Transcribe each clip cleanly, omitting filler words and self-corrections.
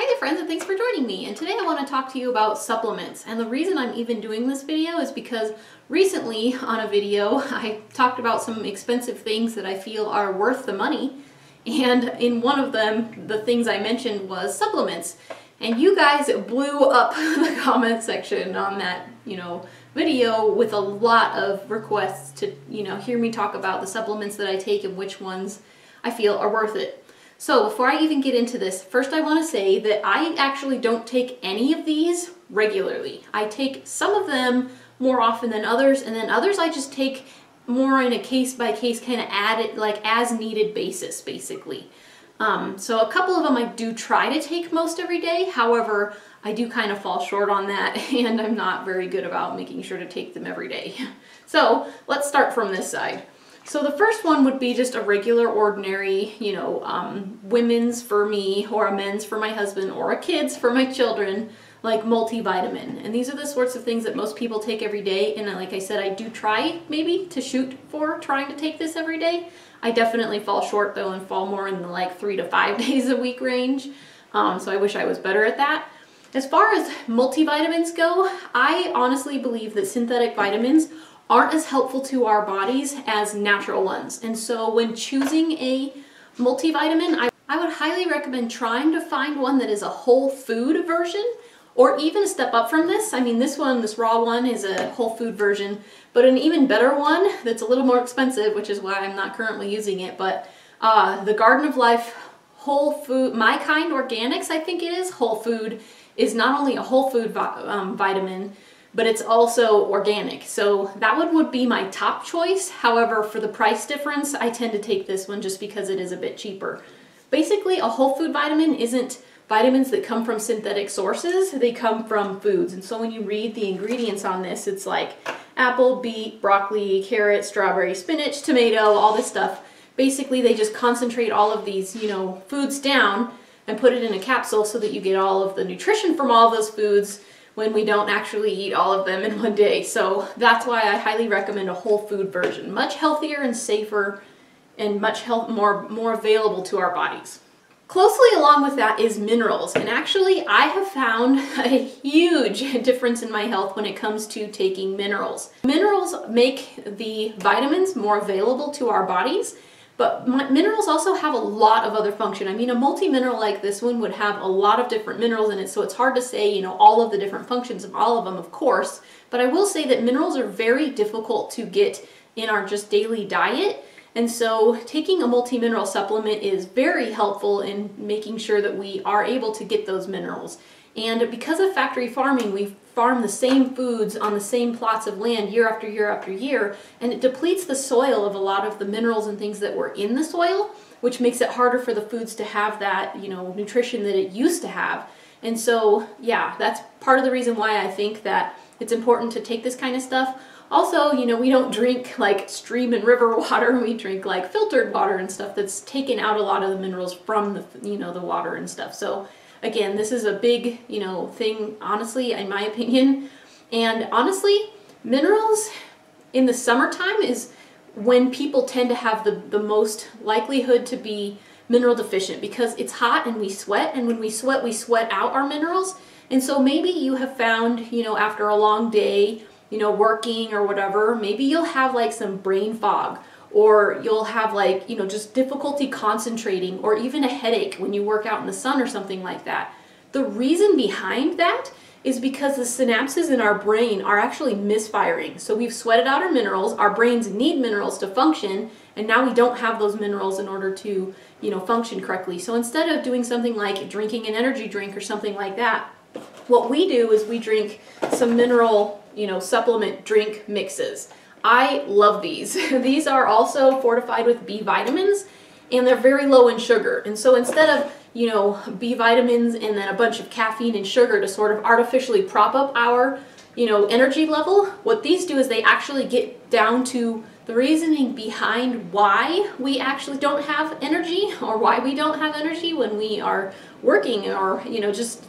Hi there friends, and thanks for joining me. And today I want to talk to you about supplements. And the reason I'm even doing this video is because recently on a video I talked about some expensive things that I feel are worth the money. And in one of them, the things I mentioned was supplements. And you guys blew up the comment section on that, video with a lot of requests to, hear me talk about the supplements that I take and which ones I feel are worth it. So before I even get into this, first I want to say that I actually don't take any of these regularly. I take some of them more often than others, and then others I just take more in a case-by-case kind of as needed basis, basically. So a couple of them I do try to take most every day. However, I do kind of fall short on that, and I'm not very good about making sure to take them every day. So let's start from this side. So the first one would be just a regular, ordinary, women's for me, or a men's for my husband, or a kid's for my children, like multivitamin. And these are the sorts of things that most people take every day. And like I said, I do try maybe to shoot for trying to take this every day. I definitely fall short though and fall more in the like 3 to 5 days a week range. So I wish I was better at that. As far as multivitamins go, I honestly believe that synthetic vitamins aren't as helpful to our bodies as natural ones. And so when choosing a multivitamin, I would highly recommend trying to find one that is a whole food version, or even a step up from this. I mean, this raw one is a whole food version, but an even better one that's a little more expensive, which is why I'm not currently using it, but the Garden of Life whole food, My Kind Organics, I think it is, whole food, is not only a whole food vitamin, but it's also organic. So that one would be my top choice. However, for the price difference, I tend to take this one just because it is a bit cheaper. Basically, a whole food vitamin isn't vitamins that come from synthetic sources, they come from foods. And so when you read the ingredients on this, it's like apple, beet, broccoli, carrot, strawberry, spinach, tomato, all this stuff. Basically, they just concentrate all of these, foods down and put it in a capsule so that you get all of the nutrition from all of those foods when we don't actually eat all of them in one day. So that's why I highly recommend a whole food version. Much healthier and safer and much more available to our bodies. Closely along with that is minerals. And actually I have found a huge difference in my health when it comes to taking minerals. Minerals make the vitamins more available to our bodies, but minerals also have a lot of other function. I mean, a multi-mineral like this one would have a lot of different minerals in it, so it's hard to say, all of the different functions of all of them, of course. But I will say that minerals are very difficult to get in our just daily diet. And so taking a multi-mineral supplement is very helpful in making sure that we are able to get those minerals. And because of factory farming, we farm the same foods on the same plots of land year after year after year, and it depletes the soil of a lot of the minerals and things that were in the soil, which makes it harder for the foods to have that, nutrition that it used to have. And so, yeah, that's part of the reason why I think that it's important to take this kind of stuff. Also, we don't drink like stream and river water. We drink like filtered water and stuff that's taken out a lot of the minerals from the, the water and stuff. So again, this is a big, thing, honestly, in my opinion. And honestly, minerals in the summertime is when people tend to have the most likelihood to be mineral deficient, because it's hot and we sweat, and when we sweat out our minerals. And so maybe you have found, after a long day, working or whatever, maybe you'll have like some brain fog, or you'll have like, just difficulty concentrating, or even a headache when you work out in the sun or something like that. The reason behind that is because the synapses in our brain are actually misfiring. So we've sweated out our minerals, our brains need minerals to function, and now we don't have those minerals in order to, function correctly. So instead of doing something like drinking an energy drink or something like that, what we do is we drink some mineral, supplement drink mixes. I love these. These are also fortified with B vitamins, and they're very low in sugar. And so instead of, B vitamins and then a bunch of caffeine and sugar to sort of artificially prop up our, energy level, what these do is they actually get down to the reasoning behind why we actually don't have energy, or why we don't have energy when we are working, or, just,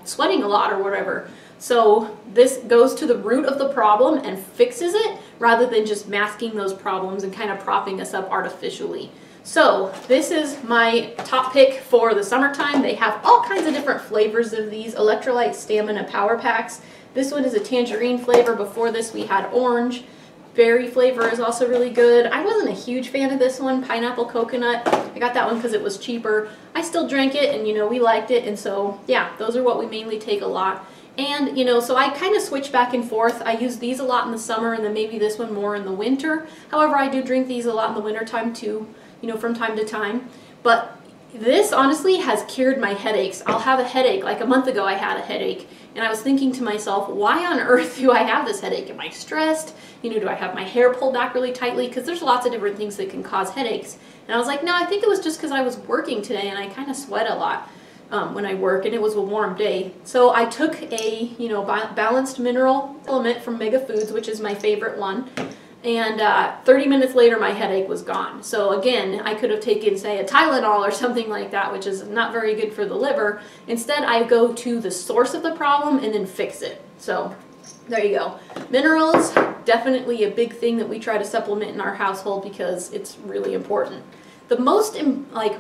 sweating a lot or whatever. So this goes to the root of the problem and fixes it, rather than just masking those problems and kind of propping us up artificially. So this is my top pick for the summertime. They have all kinds of different flavors of these electrolyte stamina power packs. This one is a tangerine flavor. Before this we had orange. Berry flavor is also really good. I wasn't a huge fan of this one, pineapple coconut. I got that one because it was cheaper. I still drank it and, you know, we liked it, and so yeah, those are what we mainly take a lot. And, you know, so I kind of switch back and forth. I use these a lot in the summer and then maybe this one more in the winter. However, I do drink these a lot in the winter time too, you know, from time to time. But this honestly has cured my headaches. I'll have a headache. Like a month ago I had a headache and I was thinking to myself, why on earth do I have this headache? Am I stressed? You know, do I have my hair pulled back really tightly? Because there's lots of different things that can cause headaches. And I was like, no, I think it was just because I was working today and I kind of sweat a lot when I work, and it was a warm day. So I took a, you know, balanced mineral supplement from Mega Foods, which is my favorite one. And 30 minutes later, my headache was gone. So again, I could have taken, say, a Tylenol or something like that, which is not very good for the liver. Instead, I go to the source of the problem and then fix it. So there you go. Minerals, definitely a big thing that we try to supplement in our household because it's really important. The most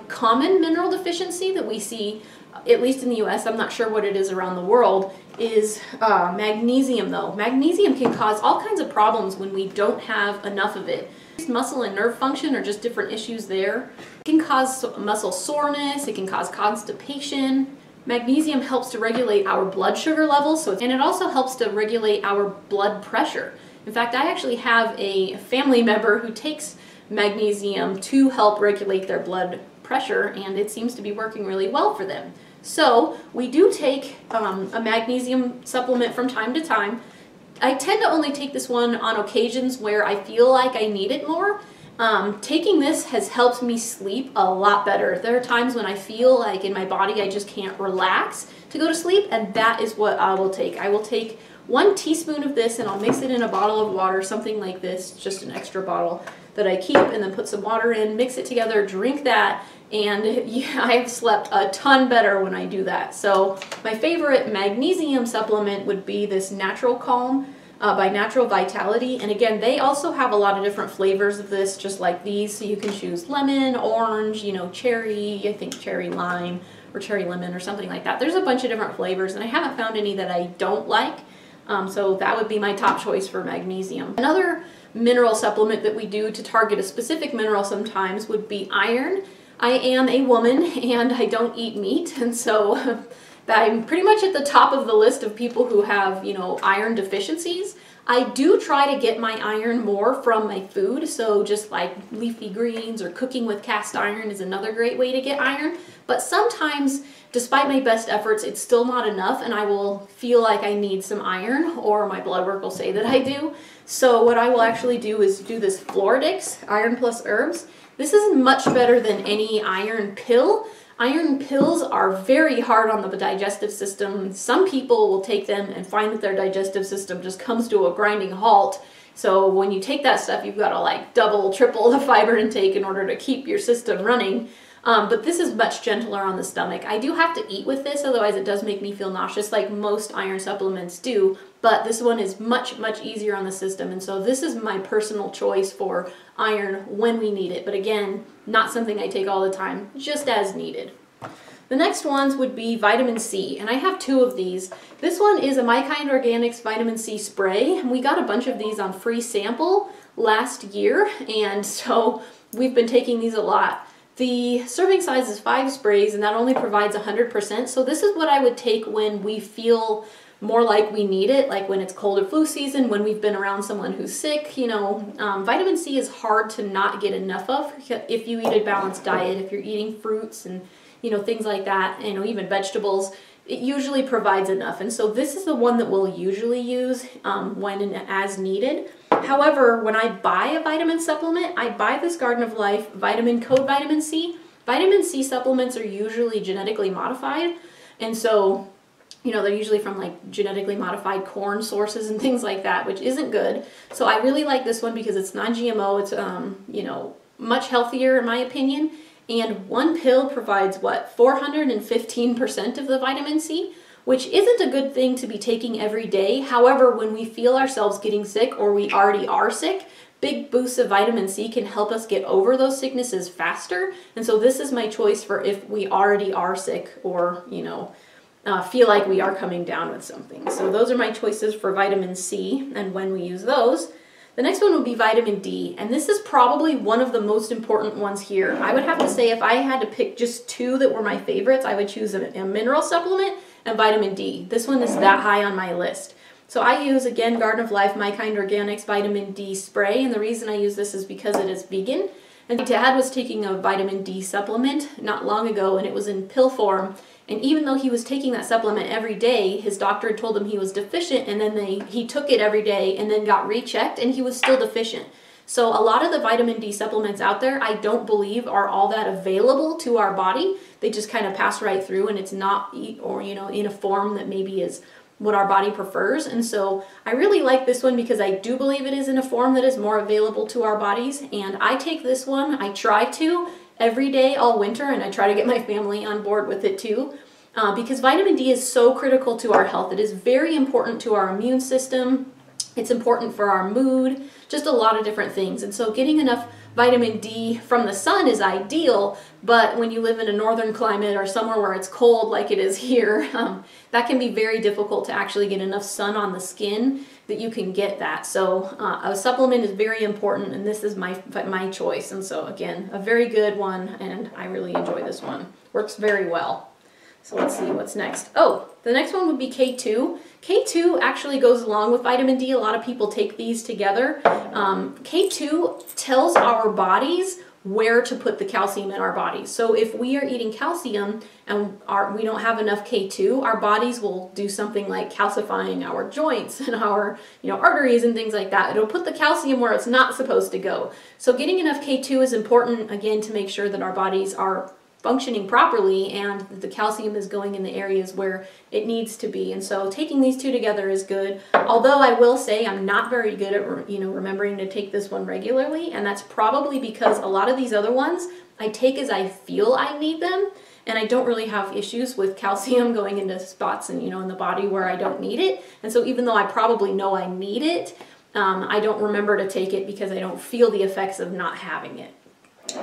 common mineral deficiency that we see, at least in the US, I'm not sure what it is around the world, is magnesium though. Magnesium can cause all kinds of problems when we don't have enough of it. Muscle and nerve function are just different issues there. It can cause muscle soreness, it can cause constipation. Magnesium helps to regulate our blood sugar levels, and it also helps to regulate our blood pressure. In fact, I actually have a family member who takes magnesium to help regulate their blood pressure, and it seems to be working really well for them. So we do take a magnesium supplement from time to time. I tend to only take this one on occasions where I feel like I need it more. Taking this has helped me sleep a lot better. There are times when I feel like in my body I just can't relax to go to sleep, and that is what I will take. I will take 1 teaspoon of this and I'll mix it in a bottle of water, something like this, just an extra bottle that I keep, and then put some water in, mix it together, drink that, and yeah, I've slept a ton better when I do that. So my favorite magnesium supplement would be this Natural Calm by Natural Vitality, and again, they also have a lot of different flavors of this, just like these, so you can choose lemon, orange, you know, cherry, I think cherry lime, or cherry lemon, or something like that. There's a bunch of different flavors, and I haven't found any that I don't like, so that would be my top choice for magnesium. Another mineral supplement that we do to target a specific mineral sometimes would be iron. I am a woman and I don't eat meat, and so I'm pretty much at the top of the list of people who have, you know, iron deficiencies. I do try to get my iron more from my food, so just like leafy greens or cooking with cast iron is another great way to get iron, but sometimes, despite my best efforts, it's still not enough and I will feel like I need some iron, or my blood work will say that I do. So what I will actually do is do this Floridix, Iron Plus Herbs. This is much better than any iron pill. Iron pills are very hard on the digestive system. Some people will take them and find that their digestive system just comes to a grinding halt. So when you take that stuff, you've got to like double, triple the fiber intake in order to keep your system running. But this is much gentler on the stomach. I do have to eat with this, otherwise it does make me feel nauseous like most iron supplements do, but this one is much, much easier on the system, and so this is my personal choice for iron when we need it, but again, not something I take all the time, just as needed. The next ones would be vitamin C, and I have 2 of these. This one is a My Kind Organics vitamin C spray, and we got a bunch of these on free sample last year, and so we've been taking these a lot. The serving size is 5 sprays, and that only provides 100%, so this is what I would take when we feel more like we need it, like when it's cold or flu season, when we've been around someone who's sick, you know. Vitamin C is hard to not get enough of if you eat a balanced diet, if you're eating fruits and, you know, things like that, you know, even vegetables. It usually provides enough, and so this is the one that we'll usually use when and as needed. However, when I buy a vitamin supplement, I buy this Garden of Life Vitamin Code Vitamin C. Vitamin C supplements are usually genetically modified, and so, you know, they're usually from like genetically modified corn sources and things like that, which isn't good. So I really like this one because it's non-GMO, it's, you know, much healthier in my opinion. And one pill provides, what, 415% of the vitamin C, which isn't a good thing to be taking every day. However, when we feel ourselves getting sick or we already are sick, big boosts of vitamin C can help us get over those sicknesses faster. And so this is my choice for if we already are sick or, feel like we are coming down with something. So those are my choices for vitamin C and when we use those. The next one would be vitamin D, and this is probably one of the most important ones here. I would have to say if I had to pick just two that were my favorites, I would choose a mineral supplement and vitamin D. This one is that high on my list. So I use, again, Garden of Life My Kind Organics Vitamin D Spray, and the reason I use this is because it is vegan. And my dad was taking a vitamin D supplement not long ago, and it was in pill form. And even though he was taking that supplement every day, his doctor had told him he was deficient, and then he took it every day and then got rechecked, and he was still deficient. So a lot of the vitamin D supplements out there, I don't believe are all that available to our body. They just kind of pass right through, and it's not, or in a form that maybe is what our body prefers. And so I really like this one because I do believe it is in a form that is more available to our bodies. And I take this one, I try to, every day all winter, and I try to get my family on board with it too, because vitamin D is so critical to our health. It is very important to our immune system. It's important for our mood, just a lot of different things. And so getting enough vitamin D from the sun is ideal, but when you live in a northern climate or somewhere where it's cold like it is here, that can be very difficult to actually get enough sun on the skin that you can get that. So a supplement is very important, and this is my choice. And so again, a very good one, and I really enjoy this one. Works very well. So let's see what's next. Oh, the next one would be K2. K2 actually goes along with vitamin D. A lot of people take these together. K2 tells our bodies where to put the calcium in our bodies. So if we are eating calcium and we don't have enough K2, our bodies will do something like calcifying our joints and our arteries and things like that. It'll put the calcium where it's not supposed to go. So getting enough K2 is important, again, to make sure that our bodies are functioning properly and the calcium is going in the areas where it needs to be. And so taking these two together is good. Although I will say I'm not very good at remembering to take this one regularly, and that's probably because a lot of these other ones I take as I feel I need them, and I don't really have issues with calcium going into spots and in the body where I don't need it. And so even though I probably know I need it, I don't remember to take it because I don't feel the effects of not having it.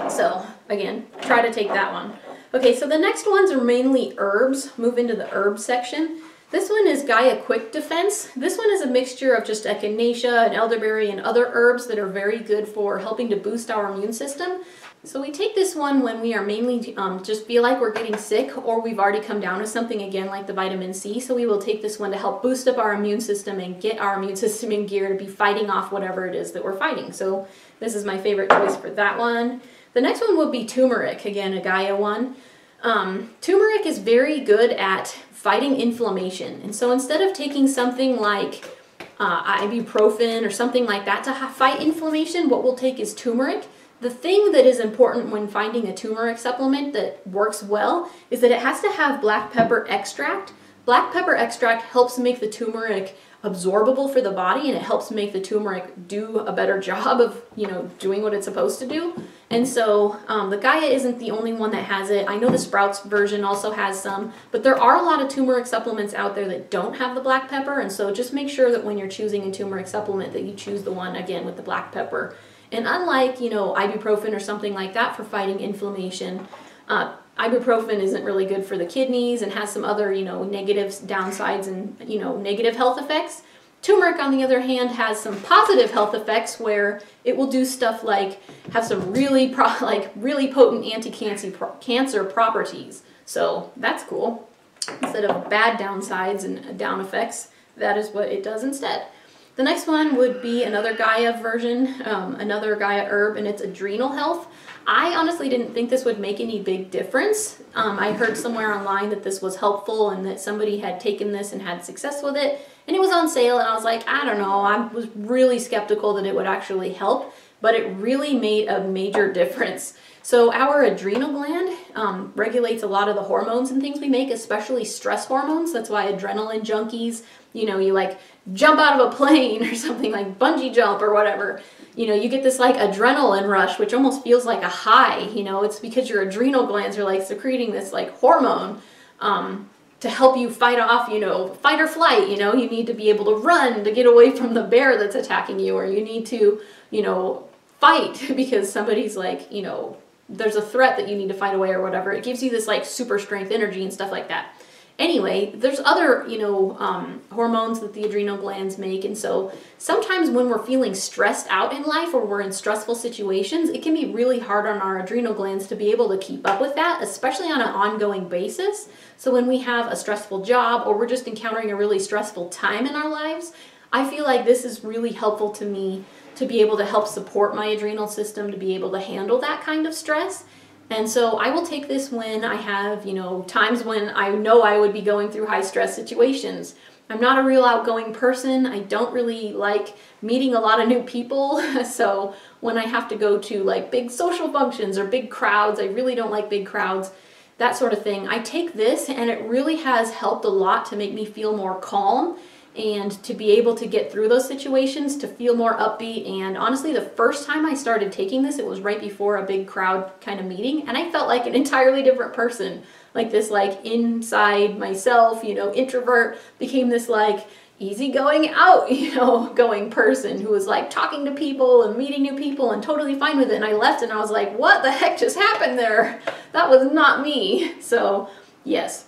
So again, try to take that one. Okay, so the next ones are mainly herbs. Move into the herb section. This one is Gaia Quick Defense. This one is a mixture of just echinacea and elderberry and other herbs that are very good for helping to boost our immune system. So we take this one when we are mainly just feel like we're getting sick, or we've already come down with something, again like the vitamin C. So we will take this one to help boost up our immune system and get our immune system in gear to be fighting off whatever it is that we're fighting. So this is my favorite choice for that one. The next one would be turmeric, again a Gaia one. Turmeric is very good at fighting inflammation, and so instead of taking something like ibuprofen or something like that to fight inflammation, what we'll take is turmeric. The thing that is important when finding a turmeric supplement that works well is that it has to have black pepper extract. Black pepper extract helps make the turmeric absorbable for the body, and it helps make the turmeric do a better job of doing what it's supposed to do. And so the Gaia isn't the only one that has it. I know the Sprouts version also has some, but there are a lot of turmeric supplements out there that don't have the black pepper, and so just make sure that when you're choosing a turmeric supplement that you choose the one, again, with the black pepper. And unlike ibuprofen or something like that for fighting inflammation, ibuprofen isn't really good for the kidneys and has some other, negative downsides and, negative health effects. Turmeric, on the other hand, has some positive health effects where it will do stuff like have some really potent anti-cancer properties. So that's cool. Instead of bad downsides and down effects, that is what it does instead. The next one would be another Gaia version, another Gaia herb, and it's adrenal health. I honestly didn't think this would make any big difference. I heard somewhere online that this was helpful and that somebody had taken this and had success with it, and it was on sale, and I was like, I don't know, I was really skeptical that it would actually help, but it really made a major difference. So our adrenal gland regulates a lot of the hormones and things we make, especially stress hormones. That's why adrenaline junkies, you like jump out of a plane or something, like bungee jump or whatever. You get this like adrenaline rush, which almost feels like a high. It's because your adrenal glands are like secreting this like hormone to help you fight off, fight or flight. You need to be able to run to get away from the bear that's attacking you, or you need to, you know, fight because somebody's like, you know, there's a threat that you need to fight away or whatever. It gives you this like super strength energy and stuff like that. Anyway, there's other, you know, hormones that the adrenal glands make. And so sometimes when we're feeling stressed out in life or we're in stressful situations, it can be really hard on our adrenal glands to be able to keep up with that, especially on an ongoing basis. So when we have a stressful job or we're just encountering a really stressful time in our lives, I feel like this is really helpful to me to be able to help support my adrenal system to be able to handle that kind of stress. And so I will take this when I have, you know, times when I know I would be going through high stress situations. I'm not a real outgoing person. I don't really like meeting a lot of new people. So when I have to go to like big social functions or big crowds, I really don't like big crowds, that sort of thing. I take this and it really has helped a lot to make me feel more calm and to be able to get through those situations, to feel more upbeat. And honestly, the first time I started taking this, it was right before a big crowd kind of meeting, and I felt like an entirely different person. Like this like inside myself, you know, introvert became this like easygoing out, you know, going person who was like talking to people and meeting new people and totally fine with it. And I left and I was like, what the heck just happened there? That was not me. So yes.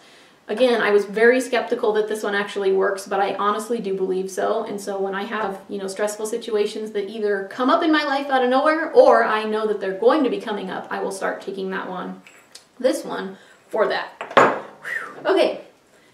Again, I was very skeptical that this one actually works, but I honestly do believe so. And so when I have, you know, stressful situations that either come up in my life out of nowhere or I know that they're going to be coming up, I will start taking this one for that. Whew. Okay,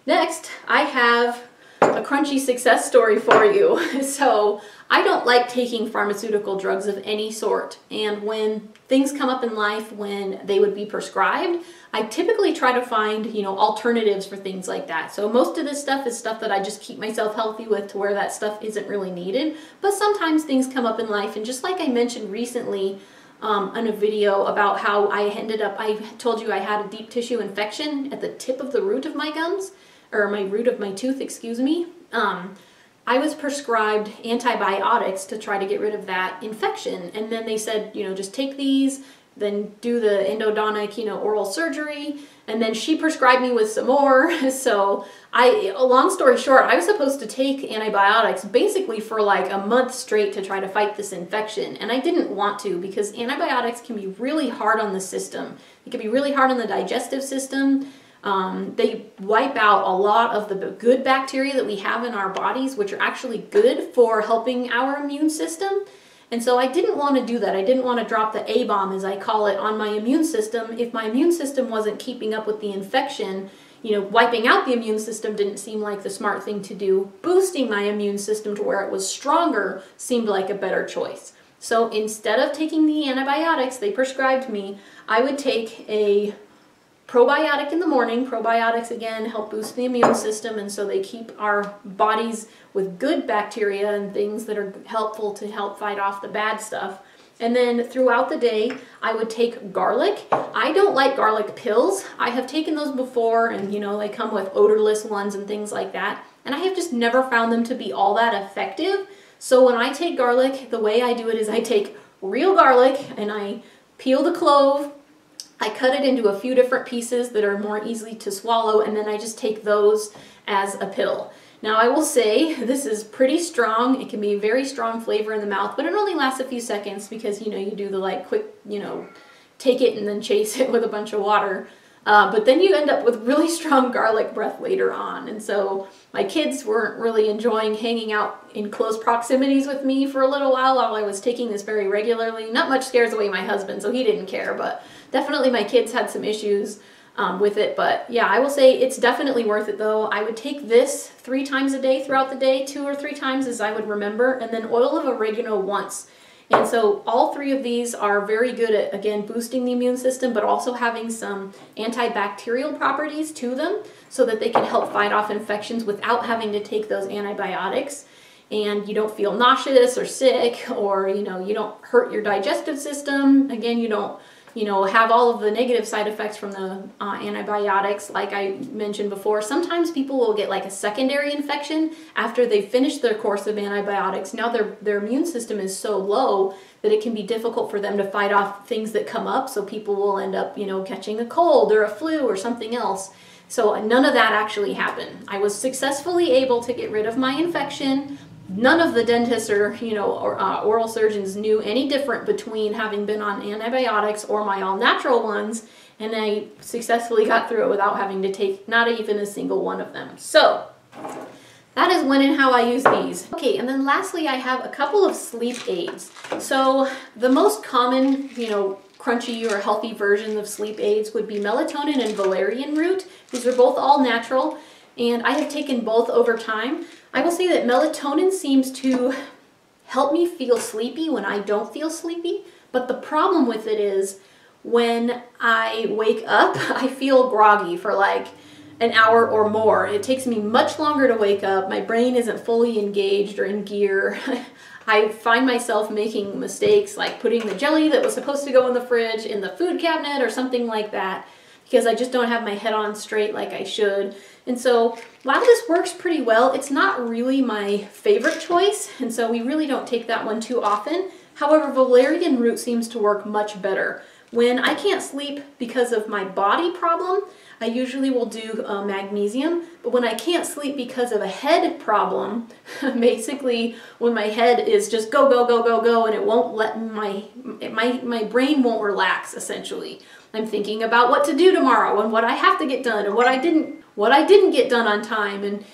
next I have a crunchy success story for you. So I don't like taking pharmaceutical drugs of any sort, and when things come up in life when they would be prescribed, I typically try to find, you know, alternatives for things like that. So most of this stuff is stuff that I just keep myself healthy with to where that stuff isn't really needed. But sometimes things come up in life, and just like I mentioned recently in a video about how I told you I had a deep tissue infection at the tip of the root of my gums, or my root of my tooth, excuse me. I was prescribed antibiotics to try to get rid of that infection. And then they said, you know, just take these, then do the endodontic, you know, oral surgery. And then she prescribed me with some more. So long story short, I was supposed to take antibiotics basically for like a month straight to try to fight this infection. And I didn't want to, because antibiotics can be really hard on the system. It can be really hard on the digestive system. They wipe out a lot of the good bacteria that we have in our bodies, which are actually good for helping our immune system. And so I didn't want to do that. I didn't want to drop the A-bomb, as I call it, on my immune system. If my immune system wasn't keeping up with the infection, you know, wiping out the immune system didn't seem like the smart thing to do. Boosting my immune system to where it was stronger seemed like a better choice. So instead of taking the antibiotics they prescribed me, I would take a probiotic in the morning. Probiotics, again, help boost the immune system, and so they keep our bodies with good bacteria and things that are helpful to help fight off the bad stuff. And then throughout the day, I would take garlic. I don't like garlic pills. I have taken those before, and you know, they come with odorless ones and things like that, and I have just never found them to be all that effective. So when I take garlic, the way I do it is I take real garlic and I peel the clove, I cut it into a few different pieces that are more easy to swallow, and then I just take those as a pill. Now I will say this is pretty strong. It can be a very strong flavor in the mouth, but it only lasts a few seconds because, you know, you do the like quick, you know, take it and then chase it with a bunch of water. But then you end up with really strong garlic breath later on. And so my kids weren't really enjoying hanging out in close proximities with me for a little while I was taking this very regularly. Not much scares away my husband, so he didn't care, but definitely my kids had some issues with it. But yeah, I will say it's definitely worth it though. I would take this 3 times a day throughout the day, 2 or 3 times as I would remember, and then oil of oregano once. And so all 3 of these are very good at, again, boosting the immune system, but also having some antibacterial properties to them so that they can help fight off infections without having to take those antibiotics. And you don't feel nauseous or sick, or, you know, you don't hurt your digestive system. Again, you don't, you know, have all of the negative side effects from the antibiotics. Like I mentioned before, sometimes people will get like a secondary infection after they've finished their course of antibiotics. Now their immune system is so low that it can be difficult for them to fight off things that come up. So people will end up, you know, catching a cold or a flu or something else. So none of that actually happened. I was successfully able to get rid of my infection none of the dentists or, oral surgeons knew any different between having been on antibiotics or my all-natural ones, and I successfully got through it without having to take not even a single one of them. So that is when and how I use these. Okay, and then lastly, I have a couple of sleep aids. So the most common, crunchy or healthy versions of sleep aids would be melatonin and valerian root. These are both all natural, and I have taken both over time. I will say that melatonin seems to help me feel sleepy when I don't feel sleepy, but the problem with it is when I wake up, I feel groggy for like an hour or more. It takes me much longer to wake up. My brain isn't fully engaged or in gear. I find myself making mistakes like putting the jelly that was supposed to go in the fridge in the food cabinet or something like that, because I just don't have my head on straight like I should. And so while this works pretty well, it's not really my favorite choice, and so we really don't take that one too often. However, valerian root seems to work much better. When I can't sleep because of my body problem, I usually will do magnesium, but when I can't sleep because of a head problem, basically when my head is just go, go, go, go, go, and it won't let my brain won't relax, essentially. I'm thinking about what to do tomorrow and what I have to get done and what I didn't get done on time, and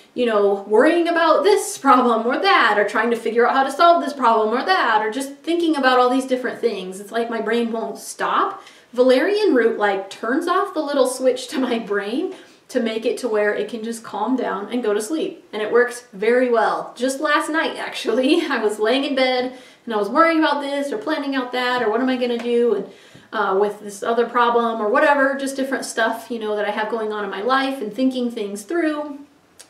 worrying about this problem or that, or trying to figure out how to solve this problem or that, or just thinking about all these different things. It's like my brain won't stop. Valerian root like turns off the little switch to my brain to make it to where it can just calm down and go to sleep. And it works very well. Just last night, actually, I was laying in bed and I was worrying about this or planning out that, or what am I going to do, and with this other problem or whatever, just different stuff, that I have going on in my life, and thinking things through.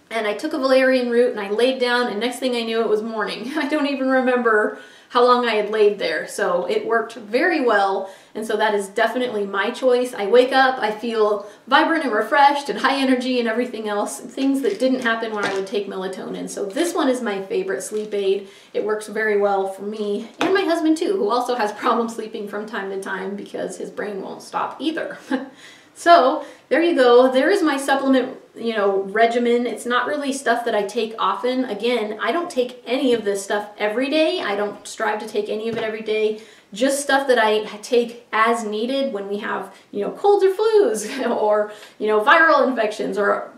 And I took a valerian root and I laid down, and next thing I knew, it was morning. I don't even remember how long I had laid there. So it worked very well, and so that is definitely my choice. I wake up, I feel vibrant and refreshed and high energy and everything else, things that didn't happen when I would take melatonin. So this one is my favorite sleep aid. It works very well for me and my husband too, who also has problems sleeping from time to time because his brain won't stop either. So there you go. There is my supplement, regimen. It's not really stuff that I take often. Again, I don't take any of this stuff every day. I don't strive to take any of it every day. Just stuff that I take as needed when we have, colds or flus, or, viral infections, or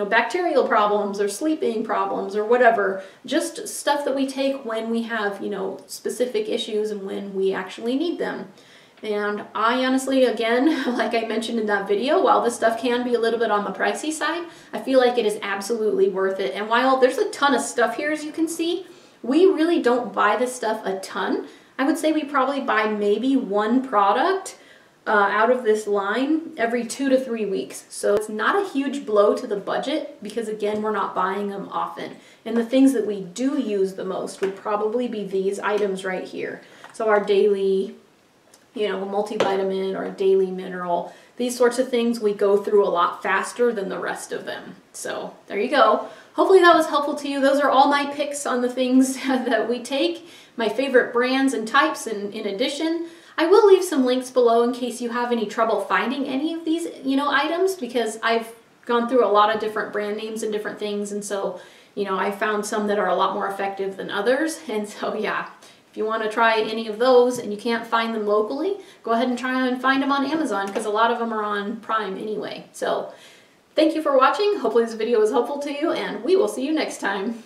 bacterial problems, or sleeping problems, or whatever. Just stuff that we take when we have, specific issues and when we actually need them. And I honestly, again, like I mentioned in that video, while this stuff can be a little bit on the pricey side, I feel like it is absolutely worth it. And while there's a ton of stuff here, as you can see, we really don't buy this stuff a ton. I would say we probably buy maybe one product out of this line every 2 to 3 weeks. So it's not a huge blow to the budget because, again, we're not buying them often. And the things that we do use the most would probably be these items right here. So our daily multivitamin or a daily mineral. These sorts of things we go through a lot faster than the rest of them. So there you go. Hopefully that was helpful to you. Those are all my picks on the things that we take, my favorite brands and types, and in addition, I will leave some links below in case you have any trouble finding any of these, items, because I've gone through a lot of different brand names and different things, and so, I found some that are a lot more effective than others, and so yeah. If you want to try any of those and you can't find them locally, go ahead and try and find them on Amazon, because a lot of them are on Prime anyway. So thank you for watching. Hopefully this video was helpful to you, and we will see you next time.